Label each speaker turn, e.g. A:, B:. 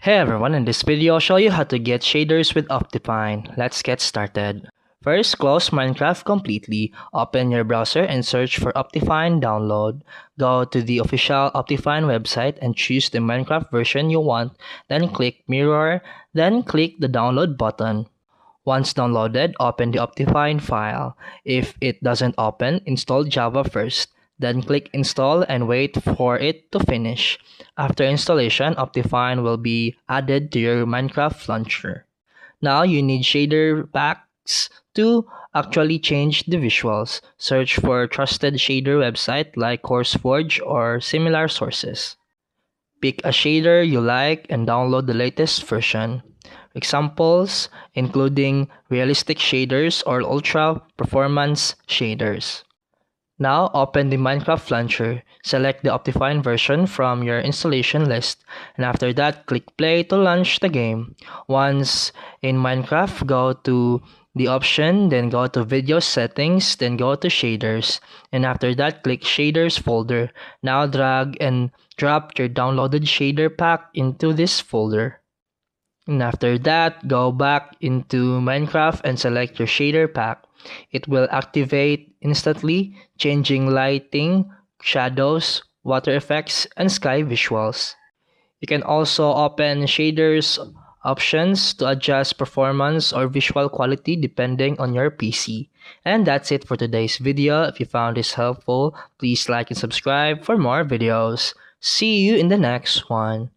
A: Hey everyone, in this video I'll show you how to get shaders with Optifine. Let's get started. First, close Minecraft completely, open your browser and search for Optifine download. Go to the official Optifine website and choose the Minecraft version you want, then click mirror, then click the download button. Once downloaded, open the Optifine file. If it doesn't open, install Java first. Then click install and wait for it to finish. After installation, Optifine will be added to your Minecraft launcher. Now you need shader packs to actually change the visuals. Search for trusted shader website like CourseForge or similar sources. Pick a shader you like and download the latest version. Examples including realistic shaders or ultra performance shaders. Now open the Minecraft launcher, select the Optifine version from your installation list, and after that click play to launch the game. Once in Minecraft, go to the option, then go to video settings, then go to shaders, and after that click shaders folder. Now drag and drop your downloaded shader pack into this folder. And after that, go back into Minecraft and select your shader pack. It will activate instantly, changing lighting, shadows, water effects, and sky visuals. You can also open shaders options to adjust performance or visual quality depending on your PC. And that's it for today's video. If you found this helpful, please like and subscribe for more videos. See you in the next one.